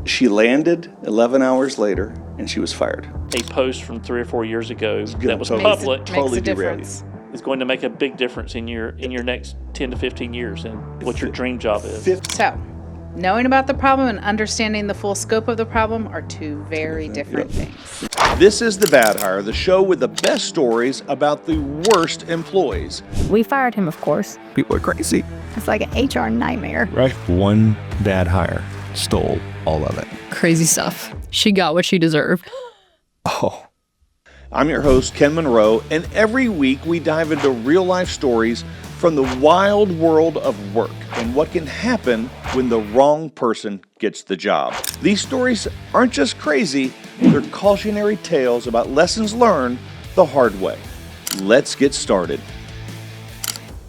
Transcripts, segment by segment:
She landed 11 hours later, and she was fired. A post from 3 or 4 years ago that was totally- public totally Makes a difference. is going to make a big difference in your next 10 to 15 years and what your dream job is. So, knowing about the problem and understanding the full scope of the problem are two very different things. This is The Bad Hire, the show with the best stories about the worst employees. We fired him, of course. People are crazy. It's like an HR nightmare. Right. One bad hire stole all of it. Crazy stuff. She got what she deserved. Oh. I'm your host, Ken Monroe, and every week we dive into real-life stories from the wild world of work and what can happen when the wrong person gets the job. These stories aren't just crazy, they're cautionary tales about lessons learned the hard way. Let's get started.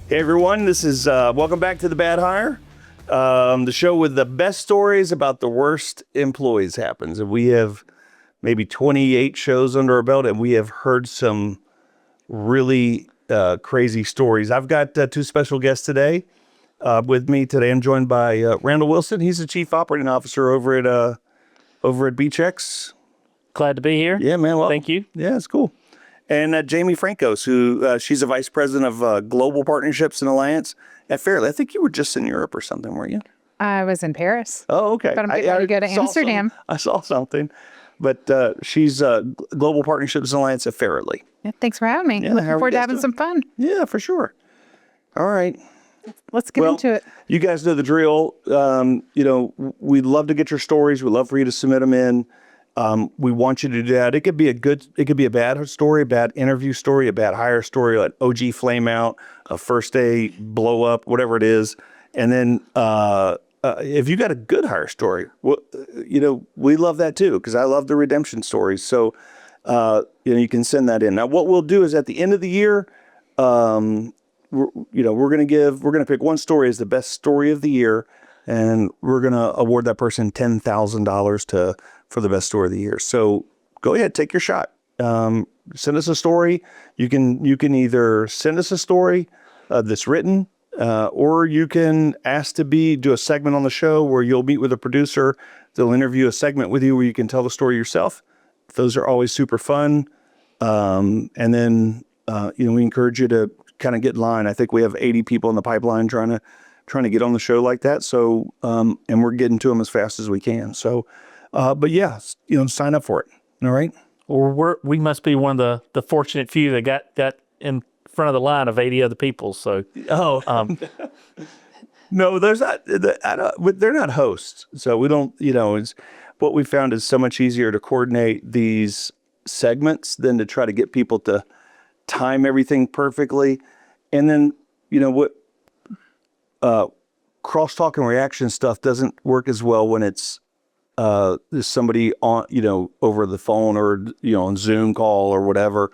Hey everyone, this is welcome back to The Bad Hire, the show with the best stories about the worst employees happens. And we have maybe 28 shows under our belt, and we have heard some really crazy stories. I've got two special guests today with me today. I'm joined by Randall Wilson. He's the Chief Operating Officer over at BeachX. Glad to be here. Yeah, man. Well, Thank you. Yeah, it's cool. And Jamie Franco, who she's a Vice President of Global Partnerships and Alliance at Fairly. I think you were just in Europe or something, weren't you? I was in Paris. Oh, okay. But I'm getting ready to go to Amsterdam. I saw something. But she's Global Partnerships and Alliance at Fairly. Yeah, thanks for having me. Yeah, Looking how are forward you to guys having doing? some fun. Yeah, for sure. All right. Let's get into it. You guys know the drill. We'd love to get your stories. We'd love for you to submit them in. We want you to do that. It could be a bad story, a bad interview story, a bad hire story, an OG flame out, a first day blow up, whatever it is. And then if you got a good hire story, we love that too, because I love the redemption stories. So, you can send that in. Now, what we'll do is at the end of the year, we're going to pick one story as the best story of the year, and we're going to award that person $10,000 for the best story of the year. So go ahead, take your shot. Send us a story. You can either send us a story that's written, or you can ask to do a segment on the show where you'll meet with a producer. They'll interview a segment with you where you can tell the story yourself. Those are always super fun. And then, we encourage you to kind of get in line. I think we have 80 people in the pipeline trying to get on the show like that. So, and we're getting to them as fast as we can. So, but yeah, sign up for it. All right. Or we must be one of the fortunate few that got in front of the line of 80 other people. So, no, there's not. They're not hosts, so we don't. It's what we found is so much easier to coordinate these segments than to try to get people to time everything perfectly, and then crosstalk and reaction stuff doesn't work as well when it's there's somebody on over the phone or on Zoom call or whatever.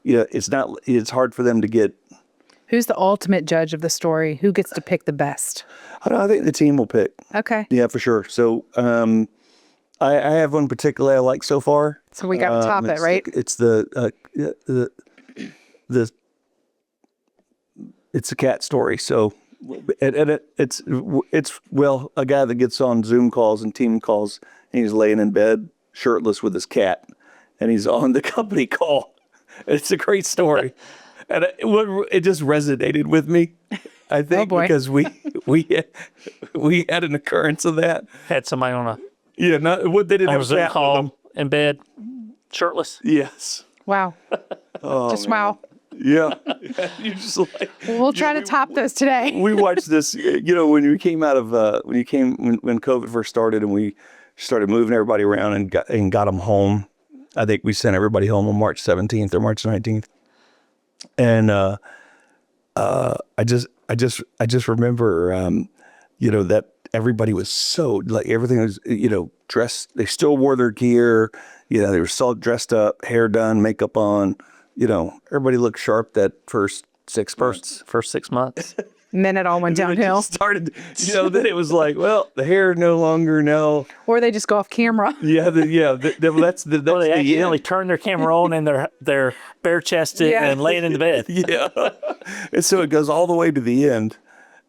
It's hard for them to get. Who's the ultimate judge of the story? Who gets to pick the best? I think the team will pick. Okay. Yeah, for sure. So I have one particularly I like so far. So we got to top it, right? It's it's a cat story. So it's a guy that gets on Zoom calls and team calls, and he's laying in bed shirtless with his cat, and he's on the company call. It's a great story. And it just resonated with me, I think, because we had an occurrence of that. had somebody on a They didn't have a Zoom chat call in bed, shirtless. Yes. Wow. Oh, wow. Yeah. You're just like. We'll try to top those today. We watched this. When we came out of when COVID first started, and we started moving everybody around and got them home. I think we sent everybody home on March 17th or March 19th. And I just remember that everybody was so like everything was dressed. They still wore their gear. They were so dressed up, hair done, makeup on. Everybody looked sharp that first 6 months. First 6 months. And then it all went downhill. It started, then it was like, well, the hair no longer, no. Or they just go off camera. Yeah, that's They the accidentally turn their camera on and they're bare chested and laying in the bed. Yeah. And so it goes all the way to the end.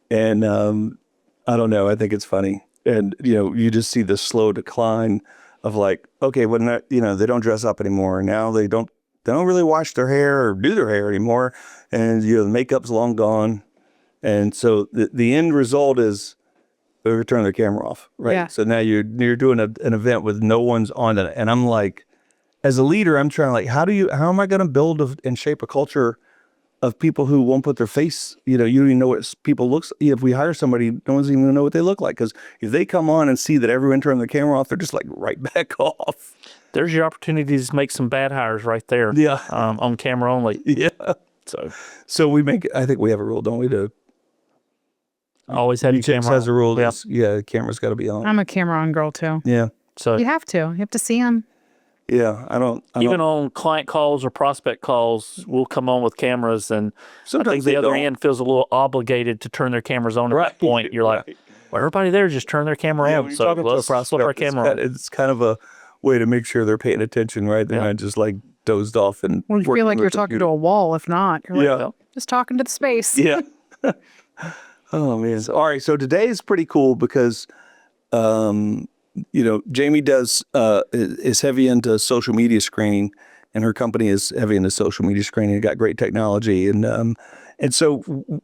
And I don't know. I think it's funny. and you just see the slow decline of like, okay, when that, they don't dress up anymore. Now they don't really wash their hair or do their hair anymore, and the makeup's long gone, and so the end result is they turn their camera off, right? Yeah. So now you're doing an event with no one's on it, and I'm like, as a leader, I'm trying like, how am I going to build and shape a culture of people who won't put their face, you don't even know what people looks. If we hire somebody, no one's even gonna know what they look like, because if they come on and see that everyone turned their camera off, they're just like right back off. There's your opportunities to make some bad hires right there. Yeah. On camera only. Yeah. So I think we have a rule, don't we? To Always have your Chicks camera has a on. rule. Yeah. The camera's got to be on. I'm a camera on girl too. Yeah. So You have to see them. Yeah. I don't. even on client calls or prospect calls, we'll come on with cameras, and I Sometimes think the they other don't. end feels a little obligated to turn their cameras on at that point. You're like, well, everybody there just turn their camera Yeah, on. when you're So talking to let's us, flip our camera on. It's kind of a way to make sure they're paying attention, right? They're Yeah. not just like dozed off and. Well, you working feel like with you're the talking computer. to a wall. If not, you're like, Yeah. just talking to the space. Yeah. Oh man. All right. So today is pretty cool because, Jamie is heavy into social media screening, and her company is heavy into social media screening. Got great technology, and so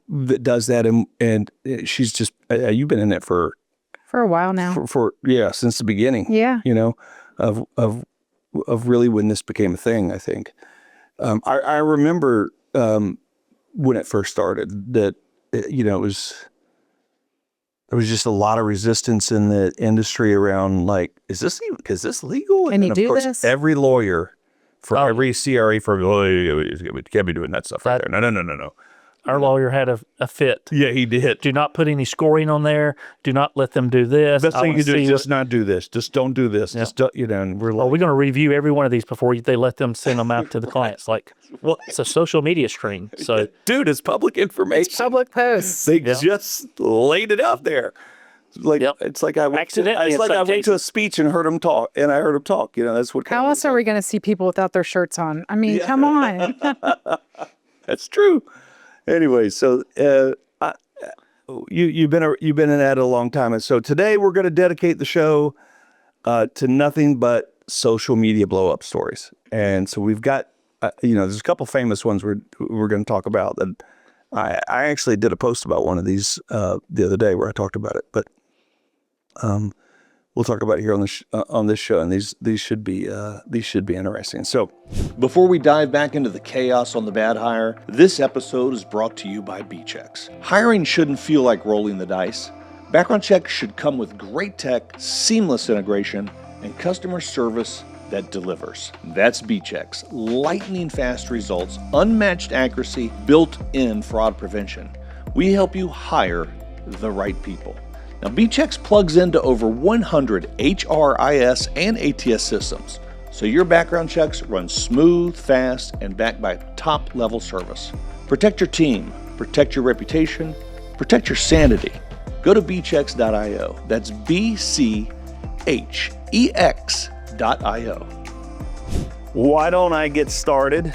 that does that, and she's just you've been in it for For a while now. since the beginning. Yeah. Of really when this became a thing. I think I remember when it first started that there was just a lot of resistance in the industry around like, is this legal? Can you of do course, this? every lawyer for Oh. every CRE firm, you can't be doing that stuff right there. No. Our lawyer had a fit. Yeah, he did. Do not put any scoring on there. Do not let them do this. Best I thing you wanna can do is see just not do this. Just don't do this. Just don't, and we're Well, like, we're going to review every one of these before they let them send them out to the clients. Like, well, it's a social media screen. So dude, it's public information. Public posts. They just laid it out there. Like Yep. it's like I went Accidentally, it's it's like like I went to Jason. a speech and heard him talk, and I heard him talk. That's what. How else are we going to see people without their shirts on? I mean, come on. That's true. Anyway, so you've been in that a long time, and so today we're going to dedicate the show to nothing but social media blow up stories. And so we've got there's a couple famous ones we're going to talk about. That I actually did a post about one of these the other day where I talked about it, but we'll talk about it here on this show, and these should be interesting. So Before we dive back into the chaos on the bad hire, this episode is brought to you by B-Checks. Hiring shouldn't feel like rolling the dice. Background checks should come with great tech, seamless integration, and customer service that delivers. That's B-Checks. Lightning fast results, unmatched accuracy, built-in fraud prevention. We help you hire the right people. Now, B-Checks plugs into over 100 HRIS and ATS systems, so your background checks run smooth, fast, and backed by top-level service. Protect your team, protect your reputation, protect your sanity. Go to bchecks.io. That's BCHEX.io. why don't I get started?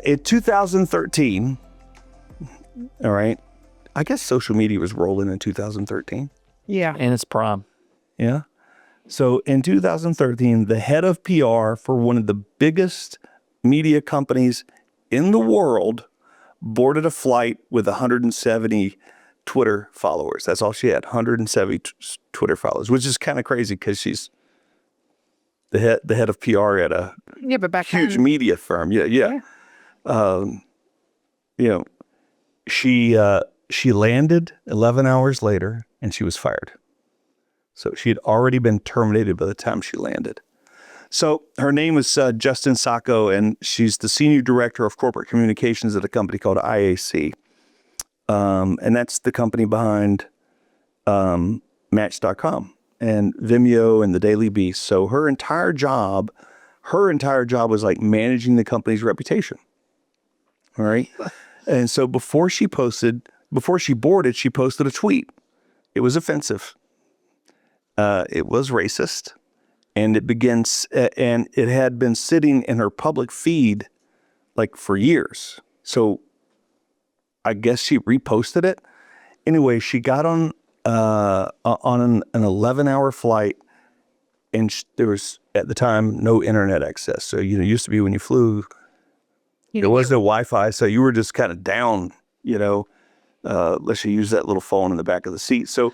In 2013, all right, I guess social media was rolling in 2013. Yeah. and it's prime. Yeah. So in 2013, the head of PR for one of the biggest media companies in the world boarded a flight with 170 Twitter followers. That's all she had, 170 Twitter followers, which is kind of crazy because she's the head of PR at a Yeah, but back huge then, media firm. Yeah. She landed 11 hours later and she was fired. So she had already been terminated by the time she landed. So her name is Justin Sacco, and she's the senior director of corporate communications at a company called IAC. And that's the company behind Match.com and Vimeo and the Daily Beast. So her entire job was like managing the company's reputation. All right. And so before she boarded, she posted a tweet. It was offensive. It was racist. And it had been sitting in her public feed like for years. So I guess she reposted it. Anyway, she got on an 11-hour flight, and there was at the time no internet access. So it used to be when you flew, there was no Wi-Fi, so you were just kind of down. Unless you use that little phone in the back of the seat. So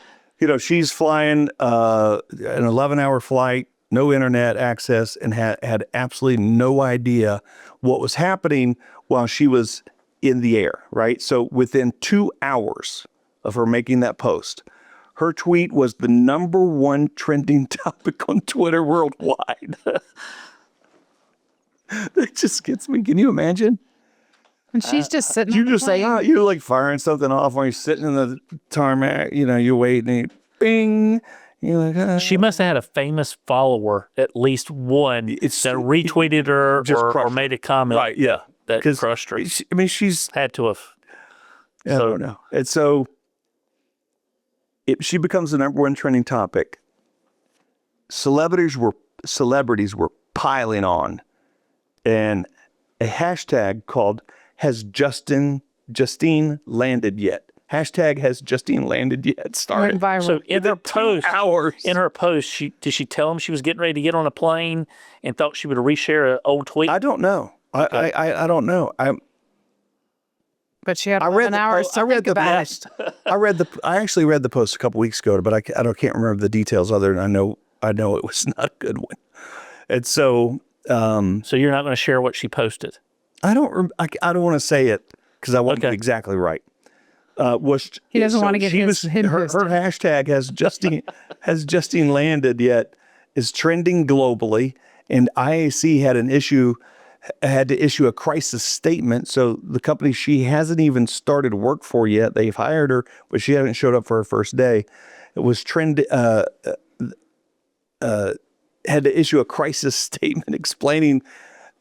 she's flying an 11-hour flight, no internet access, and had absolutely no idea what was happening while she was in the air, right? So within 2 hours of her making that post, her tweet was the #1 trending topic on Twitter worldwide. That just gets me. Can you imagine? And she's just sitting. You on the just say, plane. you're like firing something off when you're sitting in the tarmac, you're waiting, and bing. You're like, She must have had a famous follower, at least one, that retweeted her or made a comment. Right, yeah. That crushed her. She's Had to have. I don't know. And so she becomes the #1 trending topic. Celebrities were piling on, and a hashtag called "Has Justine landed yet?" Hashtag "Has Justine landed yet?" started. Went viral. So in her post, did she tell him she was getting ready to get on a plane and thought she would reshare an old tweet? I don't know. I don't know. But she had I read 11 hours to think about it. I actually read the post a couple weeks ago, but I can't remember the details other than I know it was not a good one. And so, so you're not going to share what she posted? I don't want to say it because I won't get exactly right. He doesn't want to get her hashtag has Justine landed yet is trending globally, and IAC had to issue a crisis statement. So the company she hasn't even started work for yet, they've hired her, but she hasn't showed up for her first day. It was had to issue a crisis statement explaining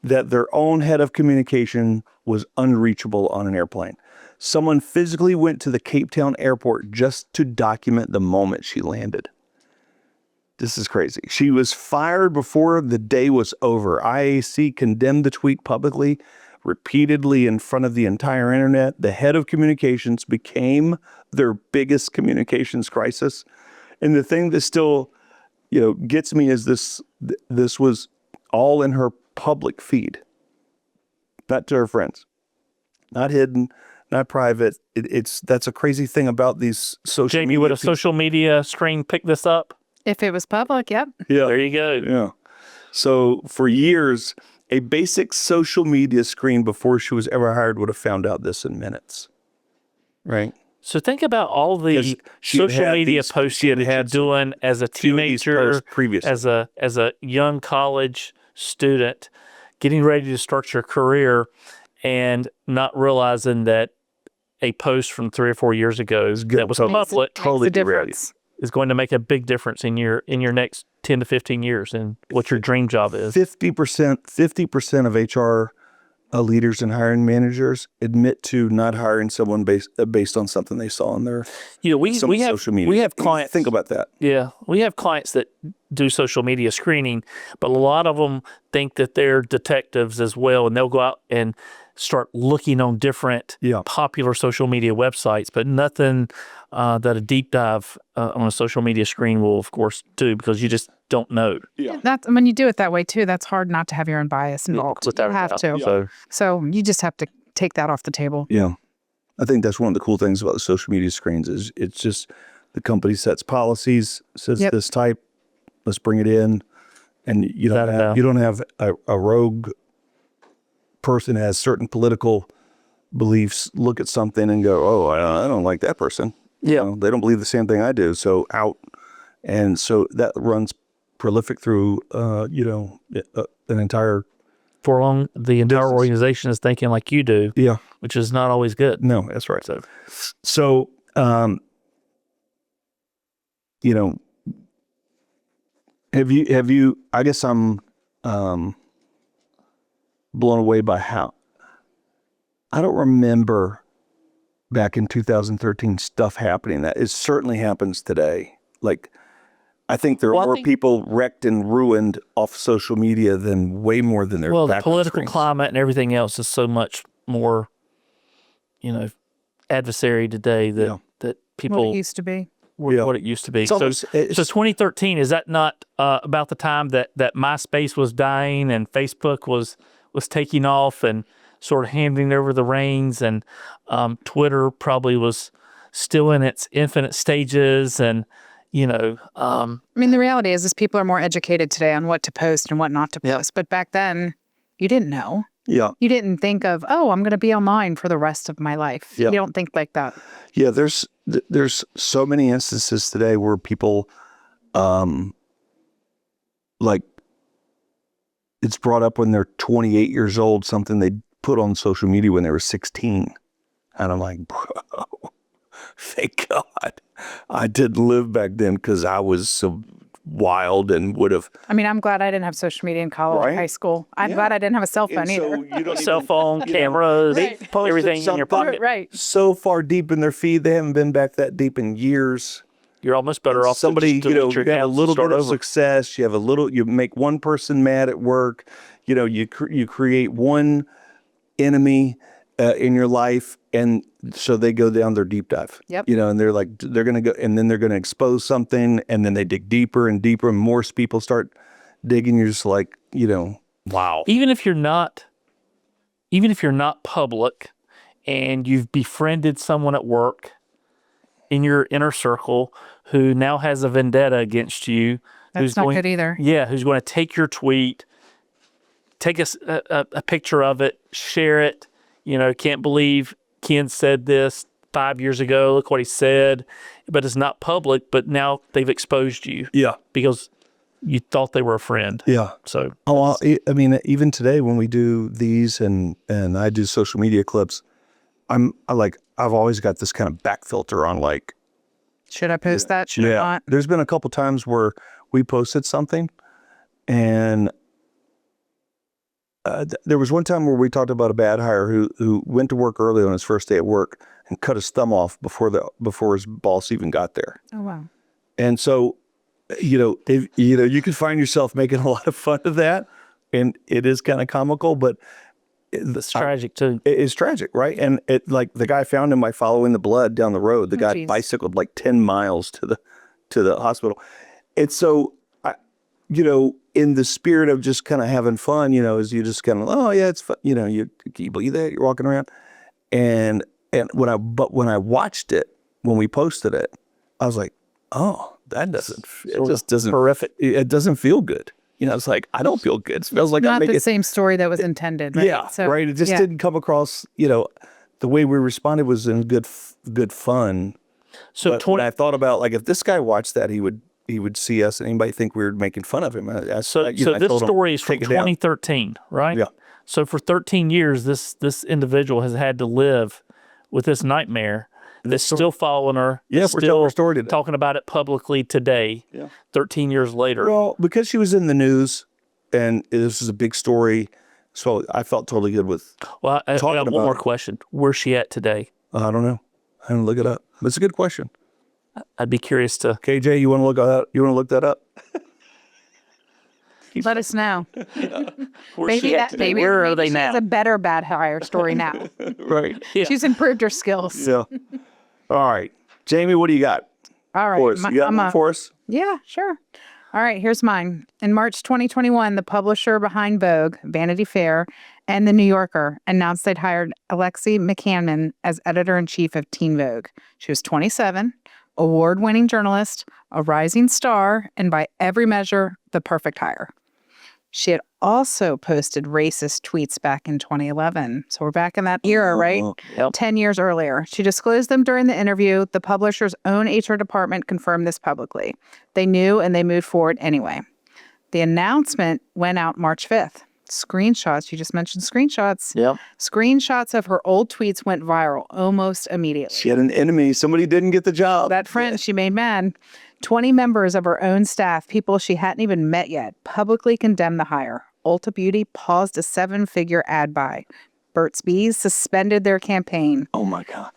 that their own head of communication was unreachable on an airplane. Someone physically went to the Cape Town airport just to document the moment she landed. This is crazy. She was fired before the day was over. IAC condemned the tweet publicly, repeatedly in front of the entire internet. The head of communications became their biggest communications crisis. And the thing that still, gets me is this was all in her public feed, not to her friends, not hidden, not private. That's a crazy thing about these social Jamie, media. would a social media screen pick this up? If it was public, yep. Yeah. There you go. Yeah. So for years, a basic social media screen before she was ever hired would have found out this in minutes. Right. So think about all the social media posts she had doing as a teenager, as a young college student, getting ready to start your career, and not realizing that a post from 3 or 4 years ago that was public Makes a difference. is going to make a big difference in your next 10 to 15 years and what your dream job is. 50% of HR leaders and hiring managers admit to not hiring someone based on something they saw on their we have social media. We have clients. Think about that. Yeah, we have clients that do social media screening, but a lot of them think that they're detectives as well, and they'll go out and start looking on different popular social media websites, but nothing that a deep dive on a social media screen will, of course, do, because you just don't know. Yeah. That's when you do it that way too. That's hard not to have your own bias involved. You have to. So you just have to take that off the table. Yeah, I think that's one of the cool things about the social media screens is it's just the company sets policies, says this type, let's bring it in, and you don't have a rogue person has certain political beliefs look at something and go, oh, I don't like that person. Yeah. They don't believe the same thing I do, so out. And so that runs prolific through, an entire... For long, the entire organization is thinking like you do, which is not always good. No, that's right. So have you, I guess I'm blown away by how, I don't remember back in 2013 stuff happening. That it certainly happens today. Like, I think there are more people wrecked and ruined off social media than way more than there. Well, the political climate and everything else is so much more, adversary today that What people it used to be. what it used to be. So 2013, is that not about the time that MySpace was dying and Facebook was taking off and sort of handing over the reins, and Twitter probably was still in its infinite stages, and I mean, the reality is people are more educated today on what to post and what not to post. But back then, you didn't know. Yeah. You didn't think of, oh, I'm going to be online for the rest of my life. Yeah. You don't think like that. Yeah, there's so many instances today where people, like, it's brought up when they're 28 years old, something they put on social media when they were 16. And I'm like, bro, thank God I didn't live back then, because I was so wild and would have. I mean, I'm glad I didn't have social media in college or high school. I'm glad I didn't have a cell phone either. So you don't cell phone, cameras, everything in your pocket. Right. so far deep in their feed, they haven't been back that deep in years. You're almost better off. Somebody, to you delete your have a accounts and little start bit of over. success. You have a little. You make one person mad at work. You create one enemy in your life, and so they go down their deep dive. Yep. And they're like, they're gonna go, and then they're gonna expose something, and then they dig deeper and deeper, and more people start digging. You're just like, wow. Even if you're not public, and you've befriended someone at work in your inner circle who now has a vendetta against you, That's not good either. Yeah, who's going to take your tweet, take a picture of it, share it. Can't believe Ken said this 5 years ago. Look what he said. But it's not public, but now they've exposed you. Yeah. Because you thought they were a friend. Yeah. So. Oh, I mean, even today when we do these and I do social media clips, I've always got this kind of back filter on, like, should I post that? Should I not? There's been a couple times where we posted something, and there was one time where we talked about a bad hire who went to work early on his first day at work and cut his thumb off before his boss even got there. Oh, wow. And so, if you can find yourself making a lot of fun of that, and it is kind of comical, but it's tragic too. It's tragic, right? And like the guy found him by following the blood down the road. The guy bicycled like 10 miles to the hospital. And so, in the spirit of just kind of having fun, is you just kind of, oh yeah, it's fun. Can you believe that you're walking around? And when I watched it, when we posted it, I was like, oh, it just doesn't horrific. It doesn't feel good. It's like, I don't feel good. It smells like not the same story that was intended, right? Yeah, so, right. It just didn't come across, the way we responded was in good fun. So when I thought about, like, if this guy watched that, he would see us and anybody think we were making fun of him. So this story is from 2013, right? Yeah. So for 13 years, this individual has had to live with this nightmare that's still following her. Yeah, we're telling her story today. Talking about it publicly today, 13 years later. Well, because she was in the news and this is a big story, so I felt totally good with Well, I got one more question. Where's she at today? I don't know. I didn't look it up. But it's a good question. I'd be curious to. KJ, you want to look that up? Let us know. Where are they now? She has a better bad hire story now. Right. Yeah. She's improved her skills. Yeah. All right. Jamie, what do you got? All right. You got one for us? Yeah, sure. All right, here's mine. In March 2021, the publisher behind Vogue, Vanity Fair, and The New Yorker announced they'd hired Alexi McCannon as editor-in-chief of Teen Vogue. She was 27, award-winning journalist, a rising star, and by every measure, the perfect hire. She had also posted racist tweets back in 2011. So we're back in that era, right? Yep. 10 years earlier. She disclosed them during the interview. The publisher's own HR department confirmed this publicly. They knew and they moved forward anyway. The announcement went out March 5th. Screenshots, you just mentioned screenshots. Yep. Screenshots of her old tweets went viral almost immediately. She had an enemy. Somebody didn't get the job. That friend she made mad. 20 members of her own staff, people she hadn't even met yet, publicly condemned the hire. Ulta Beauty paused a 7-figure ad buy. Burt's Bees suspended their campaign. Oh, my God.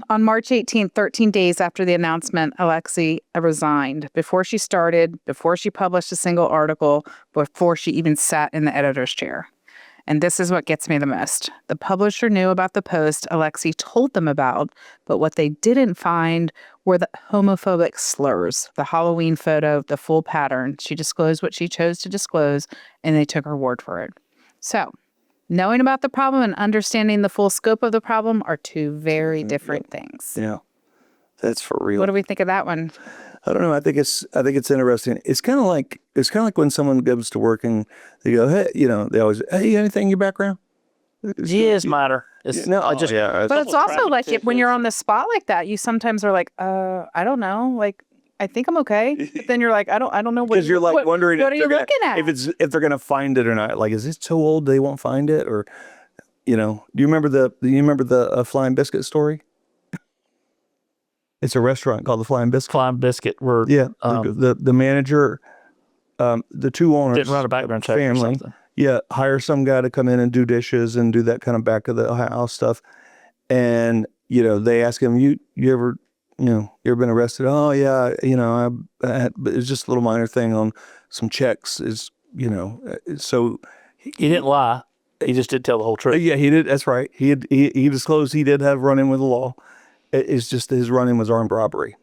On March 18th, 13 days after the announcement, Alexi resigned before she started, before she published a single article, before she even sat in the editor's chair. And this is what gets me the most. The publisher knew about the post Alexi told them about, but what they didn't find were the homophobic slurs, the Halloween photo, the full pattern. She disclosed what she chose to disclose, and they took her word for it. So, knowing about the problem and understanding the full scope of the problem are two very different things. Yeah, that's for real. What do we think of that one? I don't know. I think it's interesting. It's kind of like when someone goes to work and they go, hey, they always, hey, you got anything in your background? Years matter. It's, No, I just, But it's also like when you're on the spot like that, you sometimes are like, I don't know, like I think I'm okay. But then you're like, I don't know what. Because you're like wondering what are you looking at? if they're gonna find it or not. Like, is it so old they won't find it? Or, do you remember the Flying Biscuit story? It's a restaurant called the Flying Biscuit. Flying Biscuit were The manager, the two owners didn't run a background check or family, something. hire some guy to come in and do dishes and do that kind of back of the house stuff. And they ask him, you ever been arrested? Oh yeah, but it's just a little minor thing on some checks. So He didn't lie. He just didn't tell the whole truth. yeah, he did. That's right. He disclosed he did have run-in with the law. It's just his run-in was armed robbery.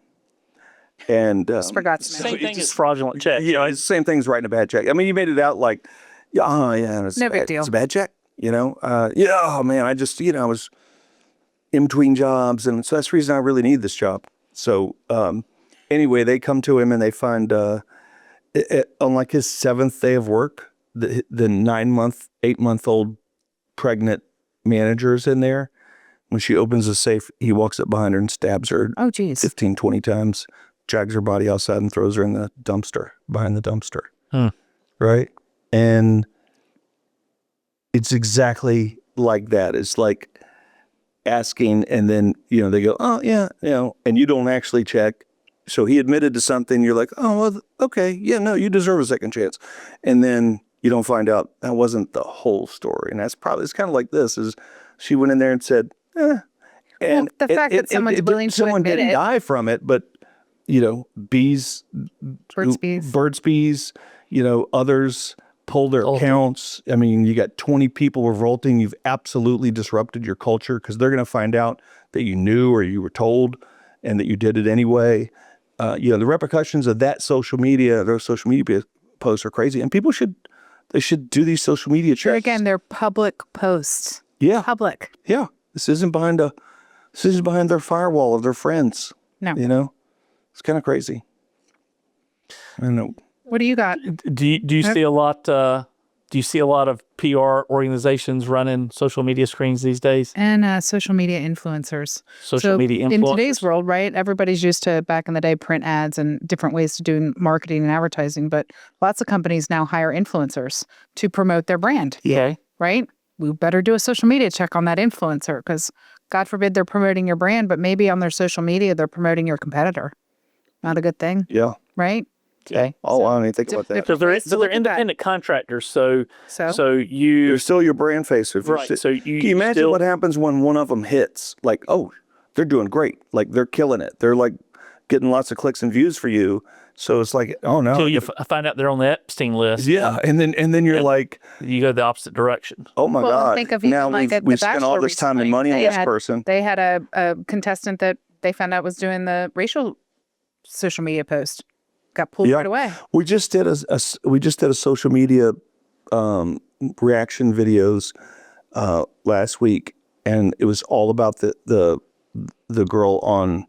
And Just forgot to Same mention. thing as fraudulent check. it's the same thing as writing a bad check. I mean, you made it out like, it's No big deal. It's a bad check. Oh man, I just I was in between jobs, and so that's the reason I really need this job. So anyway, they come to him and they find on like his 7th day of work, the 8-month-old pregnant manager's in there. When she opens the safe, he walks up behind her and stabs her Oh, geez. 15, 20 times, drags her body outside and throws her in the dumpster, behind the dumpster. Right? And it's exactly like that. It's like asking, and then, they go, oh, yeah, and you don't actually check. So he admitted to something. You're like, oh, well, okay. Yeah, no, you deserve a second chance. And then you don't find out that wasn't the whole story. And it's kind of like this, is she went in there and said, and the fact that someone's willing to someone admit didn't it. die from it, but birds bees, others pull their accounts. I mean, you got 20 people revolting. You've absolutely disrupted your culture because they're going to find out that you knew or you were told and that you did it anyway. The repercussions of those social media posts are crazy, and people should do these social media checks. Here again, they're public posts. Yeah. Public. Yeah. This isn't behind their firewall of their friends. No. It's kind of crazy. I don't know. What do you got? Do you see a lot? Do you see a lot of PR organizations running social media screens these days? And social media influencers. Social media In influencers. today's world, right? Everybody's used to, back in the day, print ads and different ways to do marketing and advertising. But lots of companies now hire influencers to promote their brand. Okay. Right? We better do a social media check on that influencer because God forbid they're promoting your brand, but maybe on their social media, they're promoting your competitor. Not a good thing. Yeah. Right? Okay. Oh, I don't even think about that. So they're ways to look at that. independent contractors. So So? You're still your brand face. right. So Can you imagine what happens when one of them hits? Like, oh, they're doing great. Like, they're killing it. They're like getting lots of clicks and views for you. So it's like, oh no. until you find out they're on the Epstein list. Yeah, and then you're like, You go the opposite direction. oh my Well, God. think of even now like at we've The spent all Bachelor this time and recently. money on They this had- person. They had a contestant that they found out was doing the racial social media post. Got pulled Yeah. right away. We just did a social media reaction videos last week, and it was all about the girl on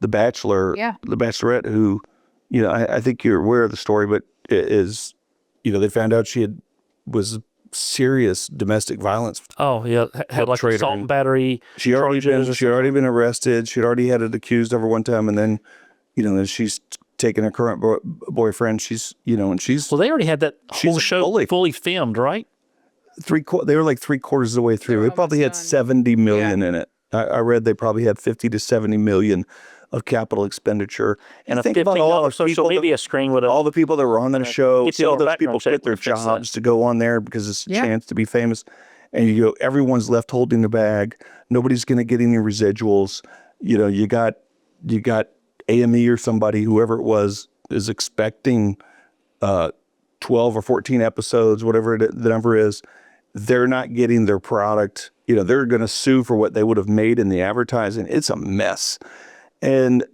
The Bachelor, Yeah. the Bachelorette, who, I think you're aware of the story, but it is, they found out she was serious domestic violence. Oh yeah, had like Perpetrator. assault and battery. She had already been arrested. She'd already had it accused of her one time, and then, then she's taken her current boyfriend. She's, and she's Well, they already had that She's whole a show bully. fully filmed, right? they were like 3/4 of the way through. They probably had almost done. 70 million in it. I read they probably had 50 to 70 million of capital expenditure. And a think about all $15 the social people that- media screen would have. all the people that were on the show, Get you all on a those background people check quit their would fix that. jobs to go on there because it's a Yeah. chance to be famous. And you go, everyone's left holding the bag. Nobody's going to get any residuals. You got AME or somebody, whoever it was, is expecting 12 or 14 episodes, whatever the number is. they're not getting their product. You know, they're going to sue for what they would have made in the advertising. It's a mess. And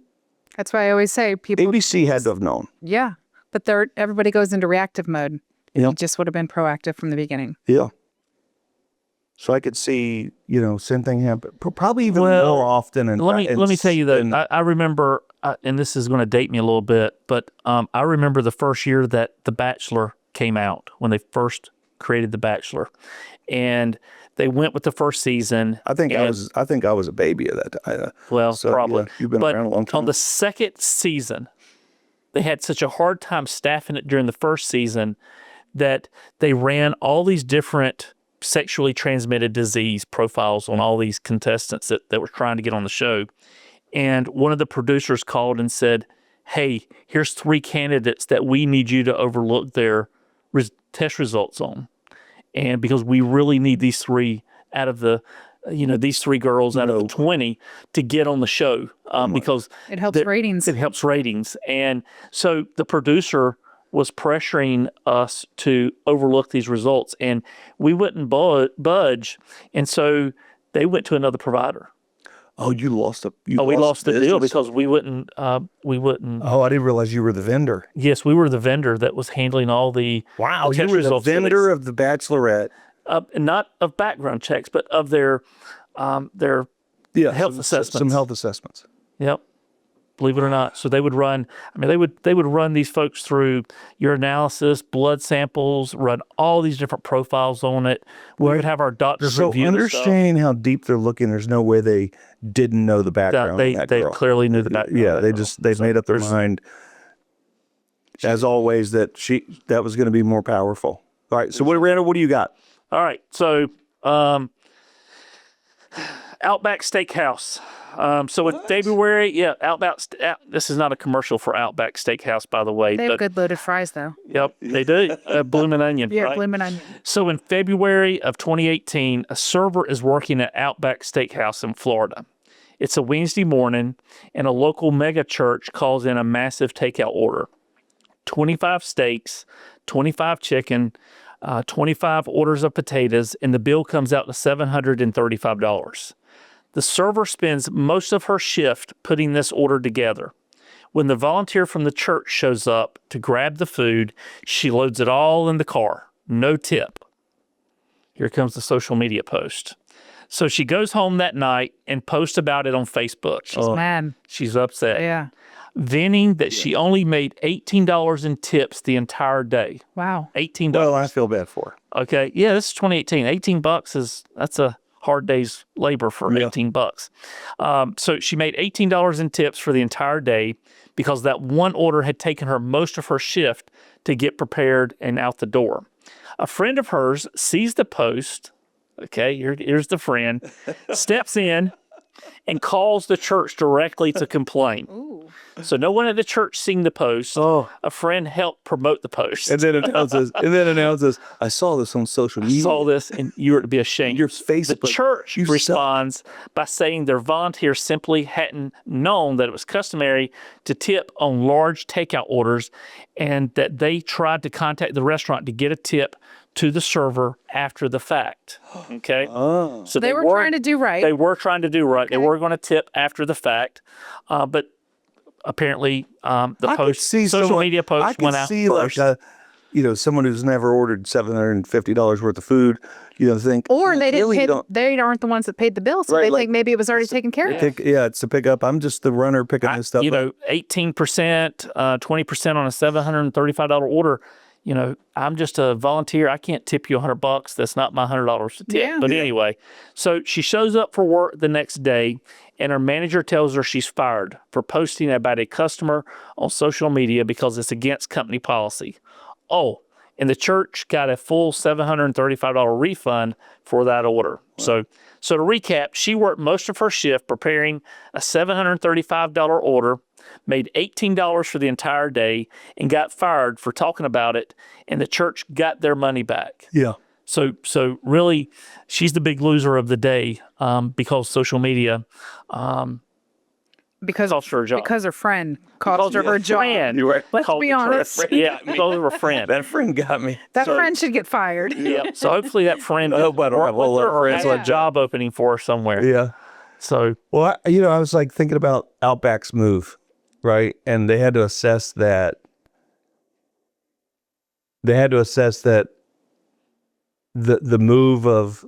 That's why I always say people. ABC had to have known. Yeah, but everybody goes into reactive mode. Yeah. You just would have been proactive from the beginning. Yeah. So I could see, you know, same thing happen. Probably even more often. And let me tell you that I remember, and this is going to date me a little bit, but I remember the first year that The Bachelor came out, when they first created The Bachelor, and they went with the first season. I think I was a baby at that time. Well, So, probably. yeah, you've been But around a long time. on the second season, they had such a hard time staffing it during the first season that they ran all these different sexually transmitted disease profiles on all these contestants that were trying to get on the show. And one of the producers called and said, hey, here's 3 candidates that we need you to overlook their test results on. And because we really need these 3 out of the, these 3 girls out of the 20 to get on the show, because It helps ratings. It helps ratings. And so the producer was pressuring us to overlook these results, and we wouldn't budge. And so they went to another provider. Oh, we lost the deal because we wouldn't. Oh, I didn't realize you were the vendor. Yes, we were the vendor that was handling all the You test were the results. vendor of The Bachelorette. Not of background checks, but of their health assessments. Some health assessments. Yep. Believe it or not. So they would run, they would run these folks through urinalysis, blood samples, run all these different profiles on it. We would have our doctors So review the stuff. understanding how deep they're looking, there's no way they didn't know the background. They of that girl. clearly knew the background. Yeah, of they that girl. they made up their mind, as always, that was going to be more powerful. All right, so Randall, what do you got? All right. So Outback Steakhouse. So in February, this is not a commercial for Outback Steakhouse, by the way. They have good loaded fries, though. Yep, they do. Bloomin' onion, Yeah, right? bloomin' onion. So in February of 2018, a server is working at Outback Steakhouse in Florida. It's a Wednesday morning, and a local mega church calls in a massive takeout order. 25 steaks, 25 chicken, 25 orders of potatoes, and the bill comes out to $735. The server spends most of her shift putting this order together. When the volunteer from the church shows up to grab the food, she loads it all in the car. No tip. Here comes the social media post. So she goes home that night and posts about it on Facebook. She's mad. She's upset. Yeah. Venting that she only made $18 in tips the entire day. Wow. $18. Well, I feel bad for her. Okay. Yeah, this is 2018. $18 that's a hard day's labor for $18. So she made $18 in tips for the entire day because that one order had taken her most of her shift to get prepared and out the door. A friend of hers sees the post. Okay, here's the friend, steps in and calls the church directly to complain. Ooh. So no one at the church seeing the post. Oh. A friend helped promote the post. And then announces, I saw this on social media. Saw this, and you were to be ashamed. Your face. The church responds by saying their volunteers simply hadn't known that it was customary to tip on large takeout orders, and that they tried to contact the restaurant to get a tip to the server after the fact. Okay? Oh. So They were trying to do right. They were trying to do right. Okay. They were going to tip after the fact, but apparently social media post went out first. Like someone who's never ordered $750 worth of food, think. Or they didn't really pay, don't- they aren't the ones that paid the bill, so Right, they like- think maybe it was already taken care of. It's to pick up. I'm just the runner picking this stuff up. 18%, 20% on a $735 order. I'm just a volunteer. I can't tip you $100. That's not my $100 to tip. Yeah. But anyway, so she shows up for work the next day, and her manager tells her she's fired for posting about a customer on social media because it's against company policy. Oh, and the church got a full $735 refund for that order. Wow. So to recap, she worked most of her shift preparing a $735 order, made $18 for the entire day, and got fired for talking about it, and the church got their money back. Yeah. So really, she's the big loser of the day because social media because Cost her a job. because her friend cost her her job. Friend. You're right. Let's Called be her a honest. friend. Yeah, called her a friend. That friend got me. That friend should get fired. Yeah. So hopefully that friend I hope I don't have a whole lot of or friends has like a job opening for her somewhere. Yeah. So Well, I was like thinking about Outback's move, right? And they had to assess that. They had to assess that the move of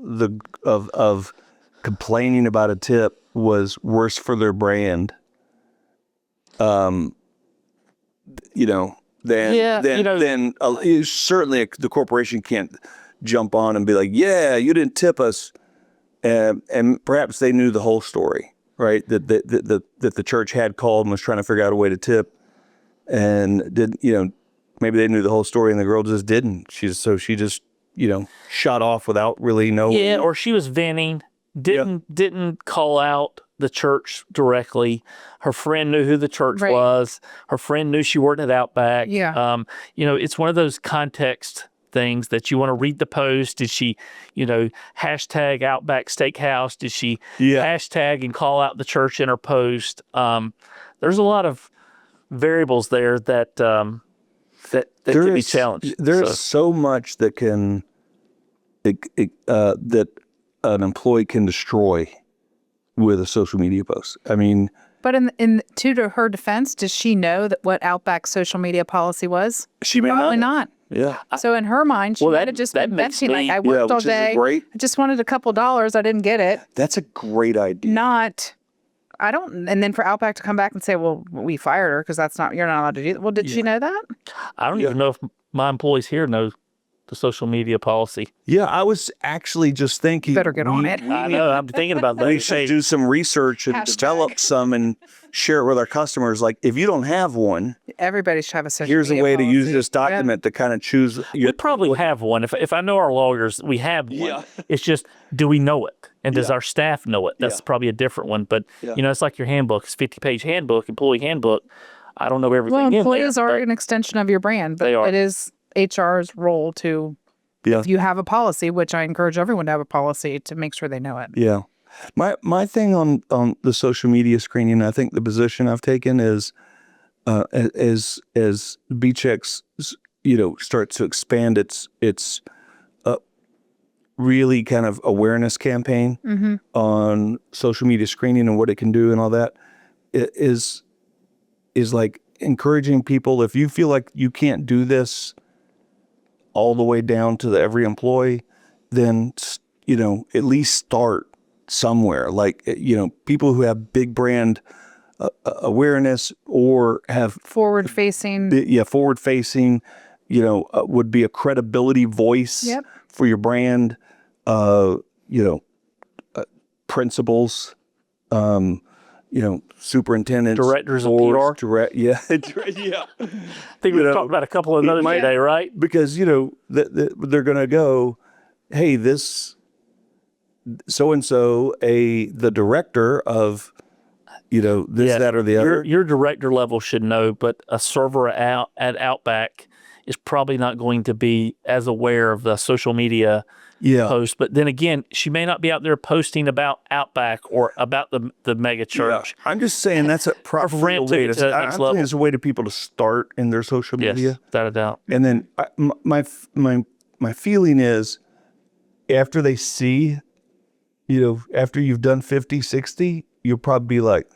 complaining about a tip was worse for their brand. Certainly the corporation can't jump on and be like, yeah, you didn't tip us. And perhaps they knew the whole story, right? That the church had called and was trying to figure out a way to tip, and maybe they knew the whole story and the girl just didn't. She just shot off without really knowing. yeah, or she was venting, didn't call out the church directly. Her friend knew who the church Right. was. Her friend knew she worked at Outback. Yeah. It's one of those context things that you want to read the post. Did she, hashtag Outback Steakhouse? Did she hashtag and call out the church in her post? There's a lot of variables there that can be challenged. There's so much that can that an employee can destroy with a social media post. I mean, But to her defense, does she know that what Outback's social media policy was? she may Probably not. Yeah. So in her mind, she Well, might that- have just that been makes venting, like, me- I worked all which is day. great. I just wanted a couple dollars. I didn't get it. That's a great idea. And then for Outback to come back and say, well, we fired her because you're not allowed to do that. Well, did she know that? I don't even know if my employees here know the social media policy. Yeah, I was actually just thinking. Better get on it. I know. I'm thinking about that. We should do some research and develop some and share it with our customers. Like, if you don't have one, Everybody should have a social here's a media way to use policy. this document to kind of choose. We probably have one. If I know our lawyers, we have one. Yeah. It's just, do we know it? And does our staff know it? That's probably a different one. But, it's like your handbook. It's a 50-page handbook, employee handbook. I don't know everything Well, in there, employees are but an extension of your brand, but They are. it is HR's role to, if you have a policy, which I encourage everyone to have a policy, to make sure they know it. Yeah. My thing on the social media screening, I think the position I've taken is as B-Checks, starts to expand its really kind of awareness campaign on social media screening and what it can do and all that, it is like encouraging people, if you feel like you can't do this all the way down to every employee, then at least start somewhere. Like, people who have big brand awareness or have Forward facing. forward facing, would be a credibility voice for your brand. Principals, superintendents, Directors of boards, PR. yeah. I think we talked about a couple of those today, right? Because they're going to go, hey, this so and so, the director of this, that, or the other. Your director level should know, but a server at Outback is probably not going to be as aware of the social media post. But then again, she may not be out there posting about Outback or about the mega church. I'm just saying that's a proper way friend to. took it to the I next think level. it's a way to people to start in their social media. Yes, without a doubt. And then my feeling is, after they see, after you've done 50, 60, you'll probably be like,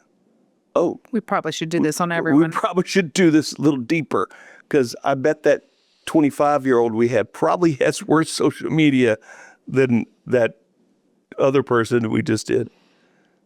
oh, We probably should do this on we everyone. probably should do this a little deeper, because I bet that 25-year-old we had probably has worse social media than that other person we just did.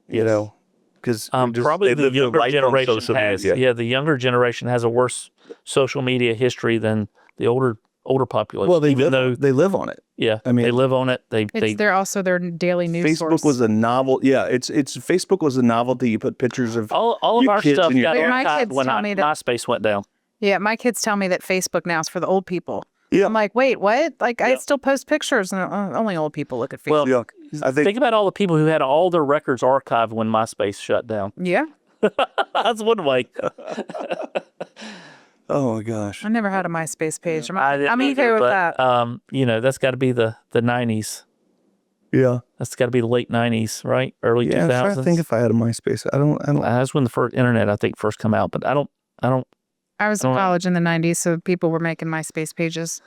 Because Probably the younger generation has. media. Yeah, the younger generation has a worse social media history than the older population. Well, they live on it. Yeah, I mean, they live on it. They're also their daily news Facebook source. was a novel. Yeah, it's Facebook was a novelty. You put pictures of all of your our kids stuff and your got My archived kids when tell me that- MySpace went down. Yeah, my kids tell me that Facebook now is for the old people. Yeah. I'm like, wait, what? Like, I still post pictures, and only old people look at Facebook. Well, I think about all the people who had all their records archived when MySpace shut down. Yeah, That's one way. Oh my gosh. I never had a MySpace page. I didn't I'm either, okay with but, that. that's got to be the 90s. Yeah. That's got to be the late 90s, right? Early Yeah, I'm 2000s. trying to think if I had a MySpace. I don't. That's when the first internet, I think, first come out. But I don't. I was in don't know. college in the 90s, so people were making MySpace pages.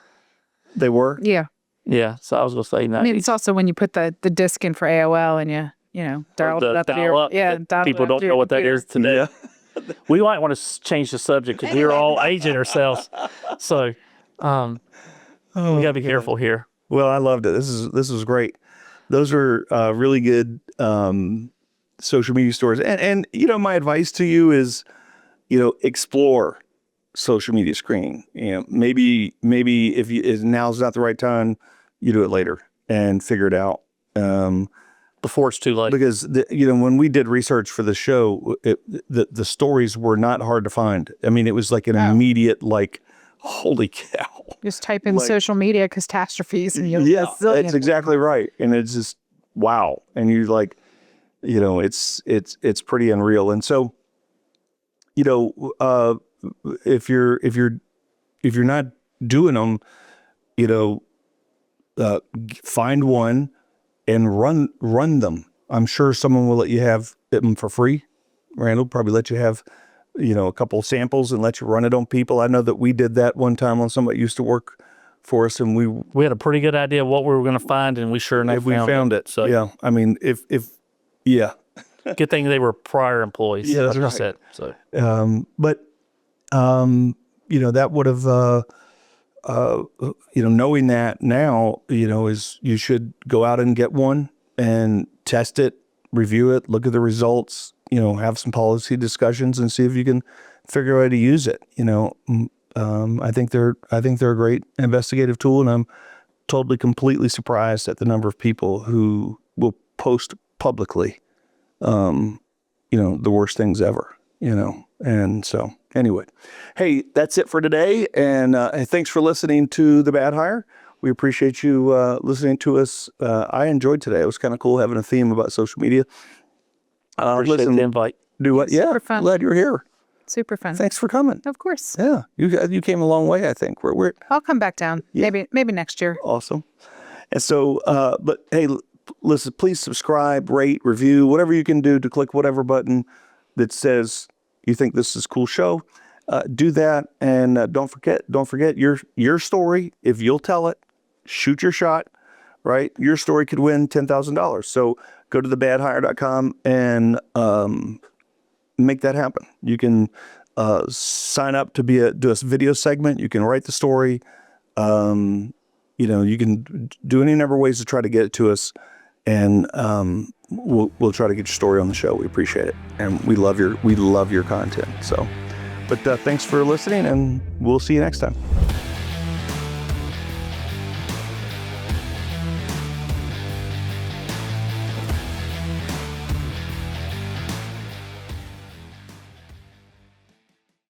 They were. Yeah. Yeah. So I was gonna say 90s. I mean, it's also when you put the disc in for AOL and you dialed it up to your, dial-up, dialed people it up don't to know your what that computer. is today. Yeah. We might want to change the subject because we're all aging ourselves. So we gotta be careful here. Well, I loved it. This was great. Those were really good social media stories. And my advice to you is, explore social media screening. Maybe if now's not the right time, you do it later and figure it out. Before it's too late. Because when we did research for the show, the stories were not hard to find. I mean, it was like an immediate holy cow. Just type in social media catastrophes and you'll Yeah, that's exactly right. And it's just wow. And you're like, it's pretty unreal. And so, if you're not doing them, find one and run them. I'm sure someone will let you have them for free. Randall probably let you have, a couple of samples and let you run it on people. I know that we did that one time on somebody that used to work for us, and we had a pretty good idea of what we were going to find, and we sure enough found it. So yeah, I mean, if good thing they were prior employees. Yeah, that's like I right. said. So that would have knowing that now, is you should go out and get one and test it, review it, look at the results, have some policy discussions and see if you can figure out how to use it. I think they're a great investigative tool, and I'm totally, completely surprised at the number of people who will post publicly, the worst things ever, and so anyway, hey, that's it for today. And thanks for listening to The Bad Hire. We appreciate you listening to us. I enjoyed today. It was kind of cool having a theme about social media. Appreciate the invite. Do what? Yeah, Super fun. glad you're here. Super fun. Thanks for coming. Of course. Yeah, you came a long way. I think we're I'll come back down. Yeah. Maybe next year. awesome. And so, but hey, listen, please subscribe, rate, review, whatever you can do to click whatever button that says you think this is a cool show. Do that, and don't forget your story. If you'll tell it, shoot your shot. Right, your story could win $10,000. So go to thebadhire.com and make that happen. You can sign up to do a video segment. You can write the story. You can do any number of ways to try to get it to us, and we'll try to get your story on the show. We appreciate it, and we love your content. So, but thanks for listening, and we'll see you next time.